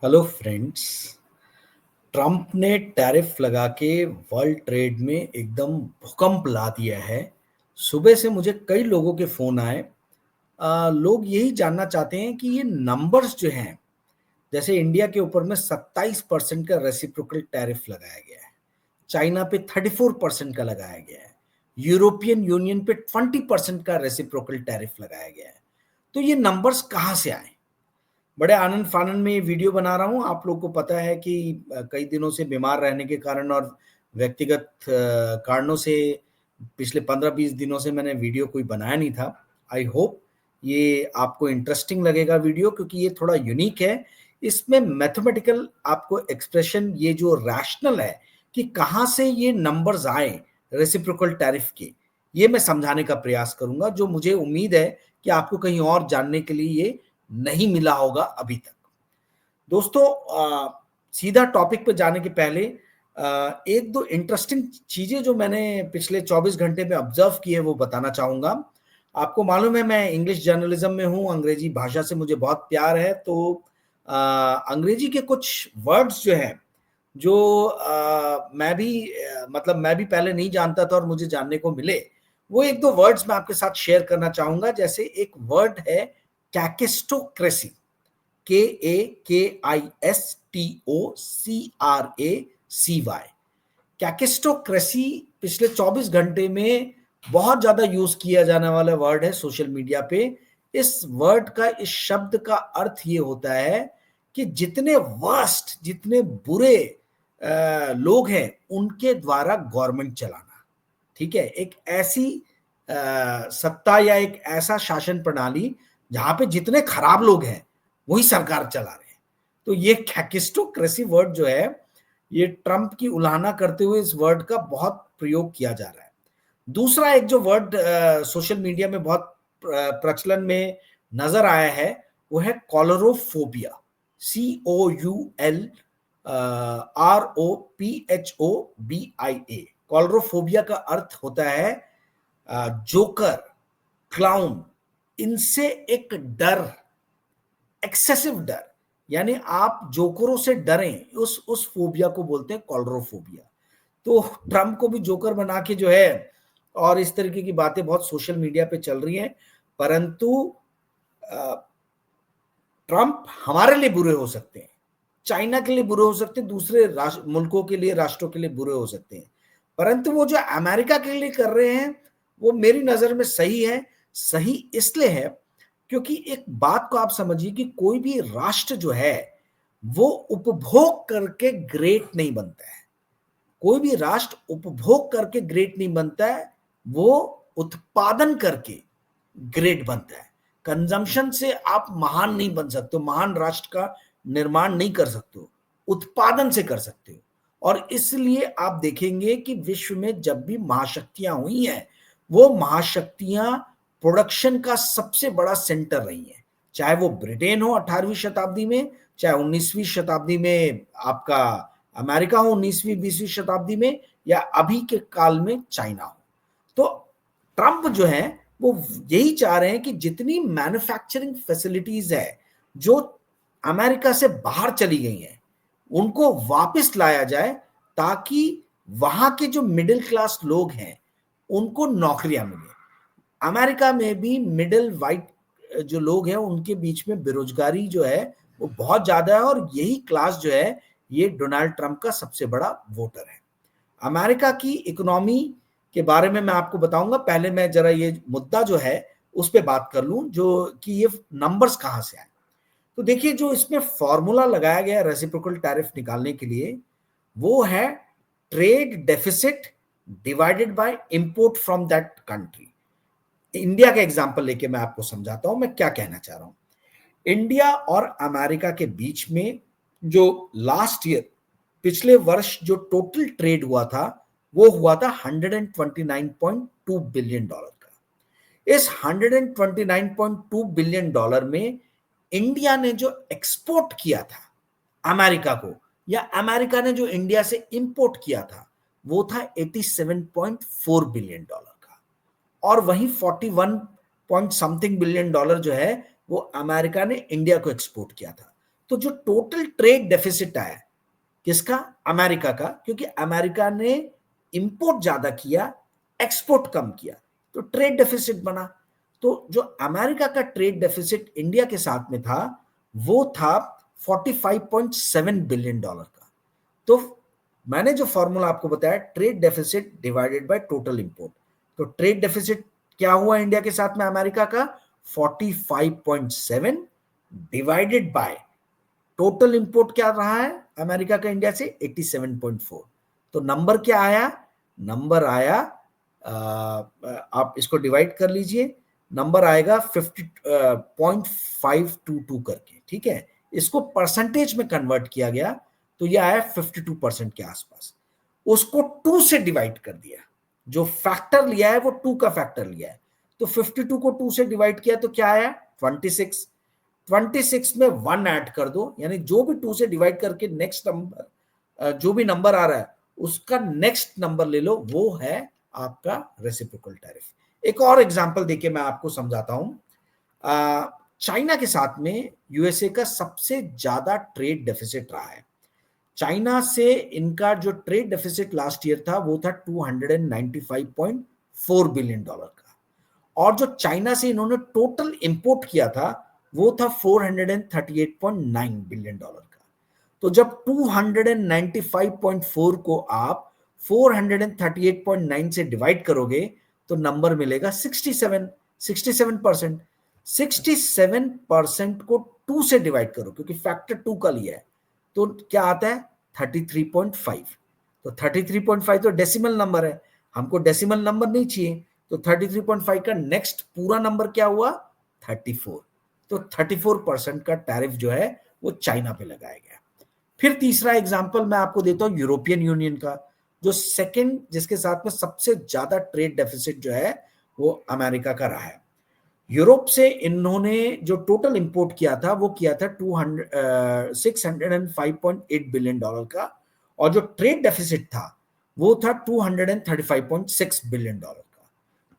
Hello friends. Trump ने tariff लगा के वर्ल्ड ट्रेड में एकदम भूकंप ला दिया है। सुबह से मुझे कई लोगों के फोन आए। लोग यही जानना चाहते हैं कि ये नंबर्स जो हैं, जैसे इंडिया के ऊपर में 27% का रेसिप्रोकल टैरिफ लगाया गया है, चाइना पे 34% का लगाया गया है, यूरोपियन यूनियन पे 20% का रेसिप्रोकल टैरिफ लगाया गया है। तो ये नंबर्स कहाँ से आए? बड़े आनंद फानन में ये वीडियो बना रहा हूँ। आप लोग को पता है कि कई दिनों से बीमार रहने के कारण और व्यक्तिगत कारणों से पिछले 15-20 दिनों से मैंने वीडियो कोई बनाया नहीं था। आई होप ये आपको इंटरेस्टिंग लगेगा वीडियो, क्योंकि ये थोड़ा यूनिक है। इसमें मैथमेटिकल आपको एक्सप्रेशन, ये जो रैशनल है कि कहाँ से ये नंबर्स आए रेसिप्रोकल टैरिफ के, ये मैं समझाने का प्रयास करूंगा, जो मुझे उम्मीद है कि आपको कहीं और जानने के लिए ये नहीं मिला होगा अभी तक। दोस्तों, सीधा टॉपिक पे जाने के पहले एक दो इंटरेस्टिंग चीजें जो मैंने पिछले 24 घंटे में ऑब्जर्व की है वो बताना चाहूंगा। आपको मालूम है मैं इंग्लिश जर्नलिज्म में हूँ, अंग्रेजी भाषा से मुझे बहुत प्यार है। तो अंग्रेजी के कुछ वर्ड्स जो हैं, जो मैं भी पहले नहीं जानता था और मुझे जानने को मिले, वो एक दो वर्ड्स मैं आपके साथ शेयर करना चाहूंगा। जैसे एक वर्ड है कैकिस्टोक्रेसी, KAKISTOCRACY। कैकिस्टोक्रेसी पिछले 24 घंटे में बहुत ज्यादा यूज किया जाने वाला वर्ड है सोशल मीडिया पे। इस वर्ड का, इस शब्द का अर्थ ये होता है कि जितने वर्स्ट, जितने बुरे लोग हैं उनके द्वारा गवर्नमेंट चलाना। ठीक है, एक ऐसी सत्ता या एक ऐसा शासन प्रणाली जहां पे जितने खराब लोग हैं वही सरकार चला रहे हैं। तो ये कैकिस्टोक्रेसी वर्ड जो है, ये ट्रंप की उलाहना करते हुए इस वर्ड का बहुत प्रयोग किया जा रहा है। दूसरा एक जो वर्ड सोशल मीडिया में बहुत प्रचलन में नजर आया है, वो है कॉलरोफोबिया। COULROPHOBIA। कॉलरोफोबिया का अर्थ होता है जोकर, क्लाउन, इनसे एक डर, एक्सेसिव डर। यानी आप जोकरों से डरें, उस फोबिया को बोलते हैं कॉलरोफोबिया। तो ट्रंप को भी जोकर बना के जो है, और इस तरीके की बातें बहुत सोशल मीडिया पे चल रही हैं। परंतु ट्रंप हमारे लिए बुरे हो सकते हैं, चाइना के लिए बुरे हो सकते हैं, दूसरे मुल्कों के लिए, राष्ट्रों के लिए बुरे हो सकते हैं। परंतु वो जो अमेरिका के लिए कर रहे हैं वो मेरी नजर में सही है। सही इसलिए है क्योंकि एक बात को आप समझिए कि कोई भी राष्ट्र जो है वो उपभोग करके ग्रेट नहीं बनता है। कोई भी राष्ट्र उपभोग करके ग्रेट नहीं बनता है, वो उत्पादन करके ग्रेट बनता है। कंजम्पशन से आप महान नहीं बन सकते हो, महान राष्ट्र का निर्माण नहीं कर सकते हो, उत्पादन से कर सकते हो। और इसलिए आप देखेंगे कि विश्व में जब भी महाशक्तियां हुई हैं, वो महाशक्तियां प्रोडक्शन का सबसे बड़ा सेंटर रही हैं। चाहे वो ब्रिटेन हो 18वीं शताब्दी में, चाहे 19वीं शताब्दी में आपका अमेरिका हो 19वीं 20वीं शताब्दी में, या अभी के काल में चाइना हो। तो ट्रंप जो है वो यही चाह रहे हैं कि जितनी मैन्युफैक्चरिंग फैसिलिटीज है जो अमेरिका से बाहर चली गई हैं, उनको वापस लाया जाए, ताकि वहां के जो मिडिल क्लास लोग हैं उनको नौकरियां मिले। अमेरिका में भी मिडिल वाइट जो लोग हैं उनके बीच में बेरोजगारी जो है वो बहुत ज्यादा है, और यही क्लास जो है ये डोनाल्ड ट्रंप का सबसे बड़ा वोटर है। अमेरिका की इकोनॉमी के बारे में मैं आपको बताऊंगा। पहले मैं जरा ये मुद्दा जो है उस पर बात कर लूं, जो कि ये नंबर्स कहां से आए। तो देखिए, जो इसमें फॉर्मूला लगाया गया रेसिप्रोकल टैरिफ निकालने के लिए, वो है trade deficit divided by import from that country. India का एग्जांपल लेके मैं आपको समझाता हूं मैं क्या कहना चाह रहा हूं। इंडिया और अमेरिका के बीच में जो लास्ट ईयर, पिछले वर्ष जो टोटल ट्रेड हुआ था, वो हुआ था $129.2 बिलियन का। इस $129.2 बिलियन में इंडिया ने जो एक्सपोर्ट किया था अमेरिका को, या अमेरिका ने जो इंडिया से इंपोर्ट किया था, वो था $87.4 बिलियन का। और वहीं 41 पॉइंट समथिंग बिलियन डॉलर जो है वो अमेरिका ने इंडिया को एक्सपोर्ट किया था। तो जो टोटल ट्रेड डेफिसिट आया, किसका? अमेरिका का, क्योंकि अमेरिका ने इंपोर्ट ज्यादा किया, एक्सपोर्ट कम किया, तो ट्रेड डेफिसिट बना। तो जो अमेरिका का ट्रेड डेफिसिट इंडिया के साथ में था, वो था 45.7 बिलियन डॉलर का। तो मैंने जो फॉर्मूला आपको बताया, trade deficit divided by total import, तो ट्रेड डेफिसिट क्या हुआ इंडिया के साथ में अमेरिका का? 45.7 डिवाइडेड बाय टोटल इंपोर्ट क्या रहा है अमेरिका का इंडिया से? 87.4। तो नंबर क्या आया? नंबर आया, आप इसको डिवाइड कर लीजिए, नंबर आएगा 50.522 करके, ठीक है। इसको परसेंटेज में कन्वर्ट किया गया तो ये आया 52% के आसपास। उसको 2 से डिवाइड कर दिया, जो फैक्टर लिया है वो 2 का फैक्टर लिया है, तो 52 को 2 से डिवाइड किया तो क्या आया? 26। 26 में 1 ऐड कर दो, यानी जो भी 2 से डिवाइड करके नेक्स्ट नंबर, जो भी नंबर आ रहा है उसका नेक्स्ट नंबर ले लो, वो है आपका रेसिप्रोकल टैरिफ। एक और एग्जांपल देके मैं आपको समझाता हूं। चाइना के साथ में यूएसए का सबसे ज्यादा ट्रेड डेफिसिट रहा है। चाइना से इनका जो ट्रेड डेफिसिट लास्ट ईयर था वो था 295.4 बिलियन डॉलर का, और जो चाइना से इन्होंने टोटल इंपोर्ट किया था वो था 438.9 बिलियन डॉलर का। तो जब 295.4 को आप 438.9 से डिवाइड करोगे तो नंबर मिलेगा 67। 67%। 67% को 2 से डिवाइड करो, क्योंकि फैक्टर 2 का लिया है, तो क्या आता है? 33.5। तो 33.5 तो डेसिमल नंबर है, हमको डेसिमल नंबर नहीं चाहिए, तो 33.5 का नेक्स्ट पूरा नंबर क्या हुआ? 34। तो 34% का टैरिफ जो है वो चाइना पे लगाया गया। फिर तीसरा एग्जांपल मैं आपको देता हूं यूरोपियन यूनियन का, जो सेकंड जिसके साथ में सबसे ज्यादा ट्रेड डेफिसिट जो है वो अमेरिका का रहा है। यूरोप से इन्होंने जो टोटल इंपोर्ट किया था वो किया था 605.8 बिलियन डॉलर का, और जो ट्रेड डेफिसिट था वो था 235.6 बिलियन डॉलर का।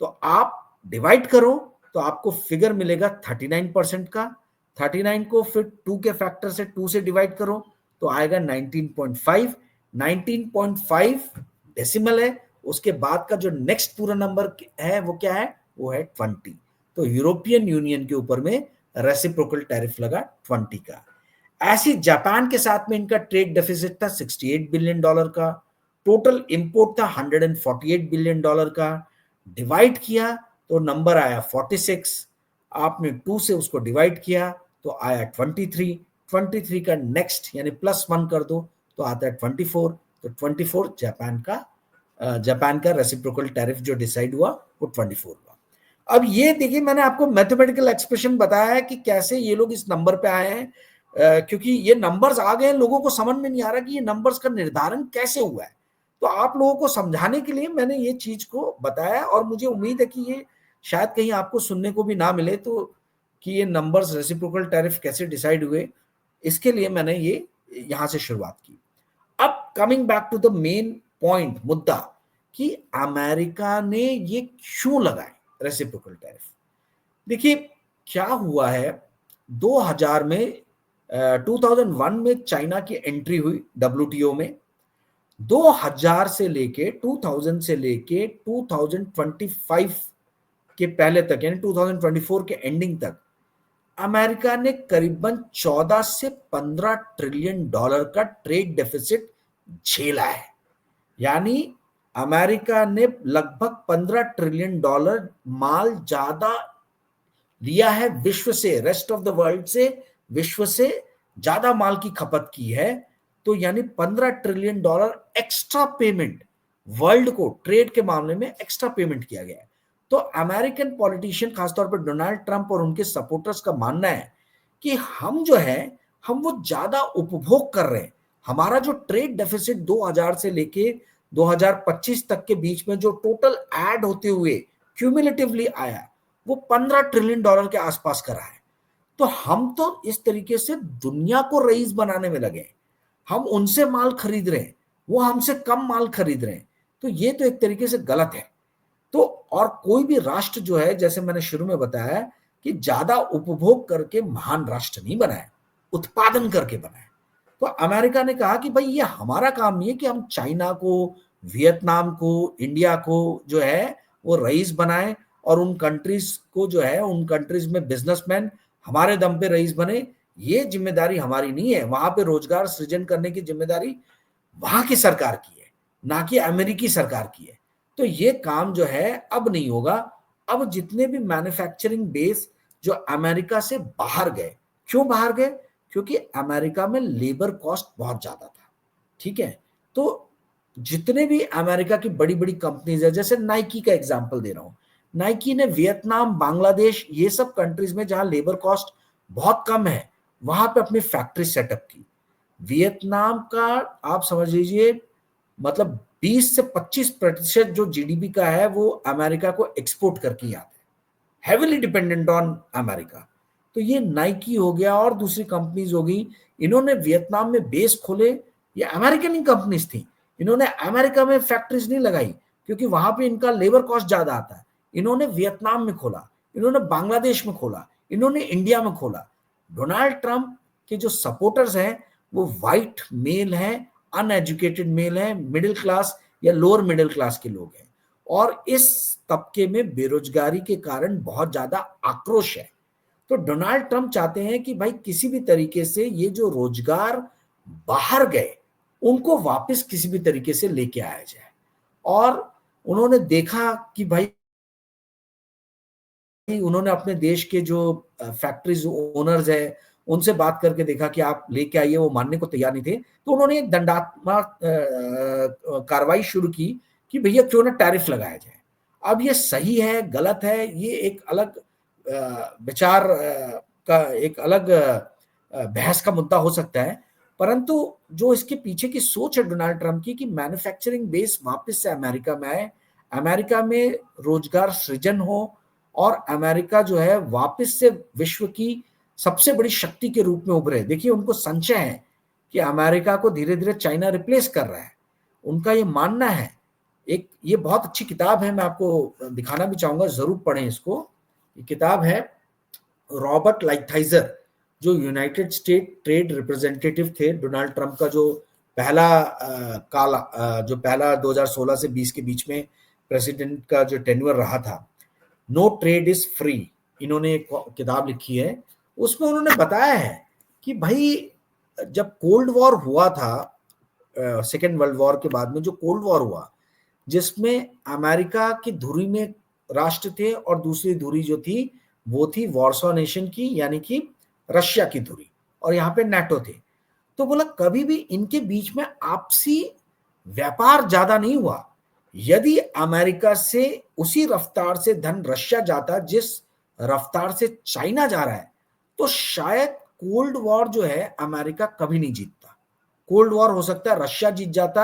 तो आप डिवाइड करो तो आपको फिगर मिलेगा 39% का। 39 को फिर 2 के फैक्टर से 2 से डिवाइड करो तो आएगा 19.5। 19.5 डेसिमल है, उसके बाद का जो नेक्स्ट पूरा नंबर है वो क्या है? वो है 20। तो यूरोपियन यूनियन के ऊपर में रेसिप्रोकल टैरिफ लगा 20 का। ऐसी जापान के साथ में इनका ट्रेड डेफिसिट था 68 बिलियन डॉलर का, टोटल इंपोर्ट था 148 बिलियन डॉलर का, डिवाइड किया तो नंबर आया 46, आपने 2 से उसको डिवाइड किया तो आया 23। 23 का नेक्स्ट यानी +1 कर दो तो आता है 24। तो 24 जापान का रेसिप्रोकल टैरिफ जो डिसाइड हुआ वो 24 हुआ। अब ये देखिए, मैंने आपको मैथमेटिकल एक्सप्रेशन बताया है कि कैसे ये लोग इस नंबर पे आए हैं, क्योंकि ये नंबर्स आ गए, लोगों को समझ में नहीं आ रहा कि ये नंबर्स का निर्धारण कैसे हुआ है। तो आप लोगों को समझाने के लिए मैंने ये चीज को बताया, और मुझे उम्मीद है कि ये शायद कहीं आपको सुनने को भी ना मिले, तो कि ये नंबर्स रेसिप्रोकल टैरिफ कैसे डिसाइड हुए, इसके लिए मैंने ये यहां से शुरुआत की। अब coming back to the main point, मुद्दा, कि अमेरिका ने ये क्यों लगाए रेसिप्रोकल टैरिफ। देखिए क्या हुआ है, 2000 में 2001 में चाइना की एंट्री हुई WTO में। 2000 से लेके 2000 से लेके 2025 के पहले तक, यानी 2024 के एंडिंग तक, अमेरिका ने करीबन 14 से 15 ट्रिलियन डॉलर का ट्रेड डेफिसिट झेला है। यानी अमेरिका ने लगभग 15 ट्रिलियन डॉलर माल ज्यादा लिया है विश्व से, रेस्ट ऑफ द वर्ल्ड से, विश्व से ज्यादा माल की खपत की है। तो यानी 15 trillion dollar extra payment world को ट्रेड के मामले में एक्स्ट्रा पेमेंट किया गया है। तो अमेरिकन पॉलिटिशियन, खासतौर पर डोनाल्ड ट्रंप और उनके सपोर्टर्स का मानना है कि हम जो है हम वो ज्यादा उपभोग कर रहे हैं। हमारा जो ट्रेड डेफिसिट 2000 से लेके 2025 तक के बीच में जो टोटल ऐड होते हुए क्यूमुलेटिवली आया वो 15 ट्रिलियन डॉलर के आसपास का रहा है। तो हम तो इस तरीके से दुनिया को रईस बनाने में लगे हैं, हम उनसे माल खरीद रहे हैं, वो हमसे कम माल खरीद रहे हैं। तो ये तो एक तरीके से गलत है। तो और कोई भी राष्ट्र जो है, जैसे मैंने शुरू में बताया कि ज्यादा उपभोग करके महान राष्ट्र नहीं बना है, उत्पादन करके बनाए। तो अमेरिका ने कहा कि भाई ये हमारा काम नहीं है कि हम चाइना को, वियतनाम को, इंडिया को जो है वो रईस बनाए और उन कंट्रीज को जो है उन कंट्रीज में बिजनेसमैन हमारे दम पे रईस बने। ये जिम्मेदारी हमारी नहीं है। वहां पे रोजगार सृजन करने की जिम्मेदारी वहां की सरकार की है, ना कि अमेरिकी सरकार की है। तो ये काम जो है अब नहीं होगा। अब जितने भी मैन्युफैक्चरिंग बेस जो अमेरिका से बाहर गए, क्यों बाहर गए? क्योंकि अमेरिका में लेबर कॉस्ट बहुत ज्यादा था। ठीक है, तो जितने भी अमेरिका की बड़ी बड़ी कंपनीज है, जैसे नाइकी का एग्जांपल दे रहा हूं, नाइकी ने वियतनाम, बांग्लादेश, ये सब कंट्रीज में जहां लेबर कॉस्ट बहुत कम है वहां पे अपनी फैक्ट्री सेटअप की। वियतनाम का आप समझ लीजिए मतलब 20 से 25% जो जीडीपी का है वो अमेरिका को एक्सपोर्ट करके ही आता है, हेविली डिपेंडेंट ऑन अमेरिका। तो ये नाइकी हो गया और दूसरी कंपनीज हो गई, इन्होंने वियतनाम में बेस खोले। ये अमेरिकन ही कंपनीज थी, इन्होंने अमेरिका में फैक्ट्रीज नहीं लगाई क्योंकि वहां पे इनका लेबर कॉस्ट ज्यादा आता है। इन्होंने वियतनाम में खोला, इन्होंने बांग्लादेश में खोला, इन्होंने इंडिया में खोला। डोनाल्ड ट्रंप के जो सपोर्टर्स हैं वो वाइट मेल हैं, अनएजुकेटेड मेल हैं, मिडिल क्लास या लोअर मिडिल क्लास के लोग हैं, और इस तबके में बेरोजगारी के कारण बहुत ज्यादा आक्रोश है। तो डोनाल्ड ट्रंप चाहते हैं कि भाई किसी भी तरीके से ये जो रोजगार बाहर गए उनको वापस किसी भी तरीके से लेके आया जाए। और उन्होंने देखा कि भाई उन्होंने अपने देश के जो फैक्ट्रीज ओनर्स है उनसे बात करके देखा कि आप लेके आइए, वो मानने को तैयार नहीं थे। तो उन्होंने एक दंडात्मक कार्रवाई शुरू की कि भैया क्यों ना टैरिफ लगाया जाए। अब ये सही है गलत है ये एक अलग विचार का एक अलग बहस का मुद्दा हो सकता है, परंतु जो इसके पीछे की सोच है डोनाल्ड ट्रंप की कि मैन्युफैक्चरिंग बेस वापस से अमेरिका में आए, अमेरिका में रोजगार सृजन हो और अमेरिका जो है वापस से विश्व की सबसे बड़ी शक्ति के रूप में उभरे। देखिए उनको संशय है कि अमेरिका को धीरे धीरे चाइना रिप्लेस कर रहा है, उनका ये मानना है। एक ये बहुत अच्छी किताब है, मैं आपको दिखाना भी चाहूंगा, जरूर पढ़ें इसको। ये किताब है रॉबर्ट लाइटहाइजर, जो यूनाइटेड स्टेट ट्रेड रिप्रेजेंटेटिव थे डोनाल्ड ट्रंप का, जो पहला जो पहला 2016 से 20 के बीच में प्रेसिडेंट का जो टेन्योर रहा था। नो ट्रेड इज फ्री, इन्होंने एक किताब लिखी है, उसमें उन्होंने बताया है कि भाई जब कोल्ड वॉर हुआ था, सेकेंड वर्ल्ड वॉर के बाद में जो कोल्ड वॉर हुआ जिसमें अमेरिका की धुरी में राष्ट्र थे और दूसरी धुरी जो थी वो थी वॉर्सो नेशन की, यानी कि रशिया की धुरी, और यहाँ पे नाटो थे। तो बोला कभी भी इनके बीच में आपसी व्यापार ज्यादा नहीं हुआ। यदि अमेरिका से उसी रफ्तार से धन रशिया जाता जिस रफ्तार से चाइना जा रहा है, तो शायद कोल्ड वॉर जो है अमेरिका कभी नहीं जीतता। कोल्ड वॉर हो सकता है रशिया जीत जाता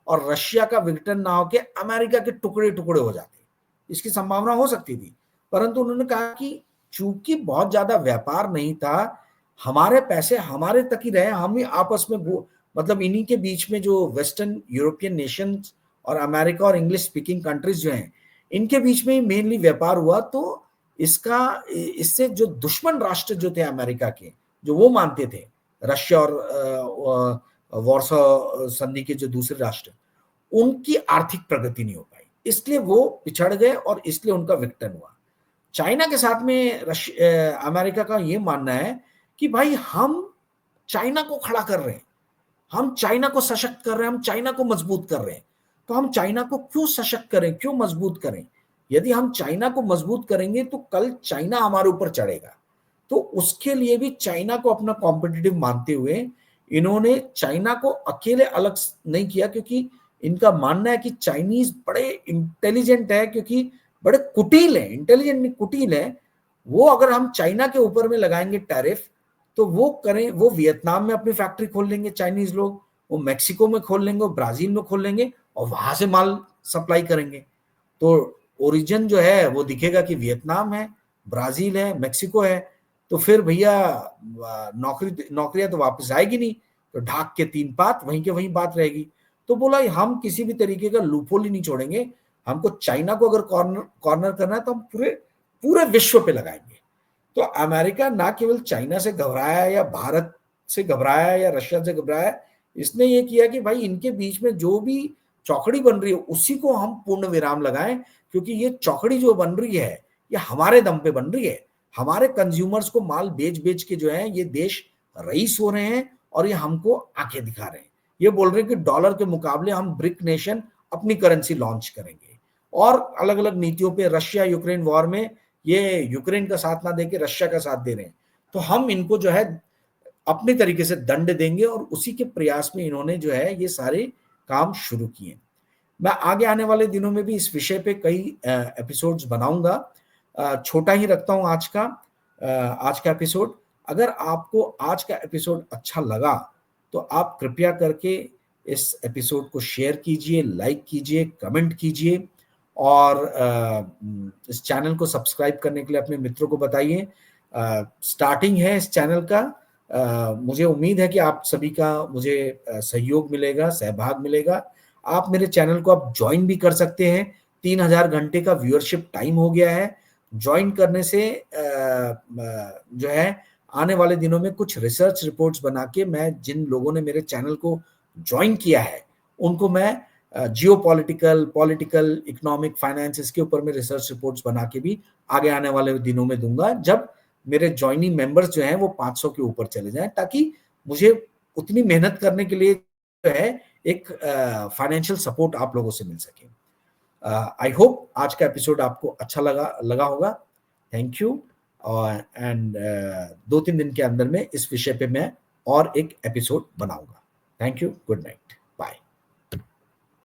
और रशिया का विघटन ना होकर अमेरिका के टुकड़े टुकड़े हो जाते, इसकी संभावना हो सकती थी। परंतु उन्होंने कहा कि चूंकि बहुत ज्यादा व्यापार नहीं था, हमारे पैसे हमारे तक ही रहे, हम ही आपस में मतलब इन्हीं के बीच में जो वेस्टर्न यूरोपियन नेशंस और अमेरिका और इंग्लिश स्पीकिंग कंट्रीज जो हैं इनके बीच में ही मेनली व्यापार हुआ। तो इससे जो दुश्मन राष्ट्र जो थे अमेरिका के, जो वो मानते थे रशिया और वॉर्सो संधि के जो दूसरे राष्ट्र, उनकी आर्थिक प्रगति नहीं हो पाई, इसलिए वो पिछड़ गए और इसलिए उनका विघटन हुआ। चाइना के साथ में अमेरिका का ये मानना है कि भाई हम चाइना को खड़ा कर रहे हैं, हम चाइना को सशक्त कर रहे हैं, हम चाइना को मजबूत कर रहे हैं। तो हम चाइना को क्यों सशक्त करें, क्यों मजबूत करें? यदि हम चाइना को मजबूत करेंगे तो कल चाइना हमारे ऊपर चढ़ेगा। तो उसके लिए भी चाइना को अपना कॉम्पिटिटिव मानते हुए इन्होंने चाइना को अकेले अलग नहीं किया, क्योंकि इनका मानना है कि चाइनीज बड़े इंटेलिजेंट है, क्योंकि बड़े कुटिल है, इंटेलिजेंट नहीं कुटिल है। वो अगर हम चाइना के ऊपर में लगाएंगे टैरिफ तो वो करें, वो वियतनाम में अपनी फैक्ट्री खोल लेंगे चाइनीज लोग, वो मैक्सिको में खोल लेंगे, वो ब्राजील में खोल लेंगे और वहां से माल सप्लाई करेंगे। तो ओरिजिन जो है वो दिखेगा कि वियतनाम है, ब्राजील है, मैक्सिको है। तो फिर भैया नौकरियां तो वापस आएगी नहीं, तो ढाक के तीन पात वहीं के वहीं बात रहेगी। तो बोला हम किसी भी तरीके का लूपहोल ही नहीं छोड़ेंगे, हमको चाइना को अगर कॉर्नर करना है तो हम पूरे पूरे विश्व पे लगाएंगे। तो अमेरिका ना केवल चाइना से घबराया या भारत से घबराया या रशिया से घबराया, इसने ये किया कि भाई इनके बीच में जो भी चौकड़ी बन रही है उसी को हम पूर्ण विराम लगाएं, क्योंकि ये चौकड़ी जो बन रही है ये हमारे दम पे बन रही है। हमारे कंज्यूमर्स को माल बेच-बेच के जो है ये देश रईस हो रहे हैं और ये हमको आंखें दिखा रहे हैं। ये बोल रहे हैं कि डॉलर के मुकाबले हम ब्रिक नेशन अपनी करेंसी लॉन्च करेंगे और अलग-अलग नीतियों पे रशिया यूक्रेन वॉर में ये यूक्रेन का साथ ना देके रशिया का साथ दे रहे हैं। तो हम इनको जो है अपने तरीके से दंड देंगे और उसी के प्रयास में इन्होंने जो है ये सारे काम शुरू किए। मैं आगे आने वाले दिनों में भी इस विषय पे कई एपिसोड्स बनाऊंगा। छोटा ही रखता हूं आज का एपिसोड। अगर आपको आज का एपिसोड अच्छा लगा तो आप कृपया करके इस एपिसोड को शेयर कीजिए, लाइक कीजिए, कमेंट कीजिए और इस चैनल को सब्सक्राइब करने के लिए अपने मित्रों को बताइए। स्टार्टिंग है इस चैनल का। मुझे उम्मीद है कि आप सभी का मुझे सहयोग मिलेगा, सहभाग मिलेगा। आप मेरे चैनल को आप ज्वाइन भी कर सकते हैं। 3000 घंटे का व्यूअरशिप टाइम हो गया है। ज्वाइन करने से जो है आने वाले दिनों में कुछ रिसर्च रिपोर्ट्स बना के मैं जिन लोगों ने मेरे चैनल को ज्वाइन किया है उनको मैं जियोपॉलिटिकल, पॉलिटिकल, इकोनॉमिक, फाइनेंस इसके ऊपर मैं रिसर्च रिपोर्ट्स बना के भी आगे आने वाले दिनों में दूंगा, जब मेरे ज्वाइनिंग मेंबर्स जो हैं वो 500 के ऊपर चले जाएं, ताकि मुझे उतनी मेहनत करने के लिए जो है एक फाइनेंशियल सपोर्ट आप लोगों से मिल सके। आई होप आज का एपिसोड आपको अच्छा लगा होगा। Thank you. एंड 2-3 दिन के अंदर में इस विषय पे मैं और एक एपिसोड बनाऊंगा। Thank you. Good night.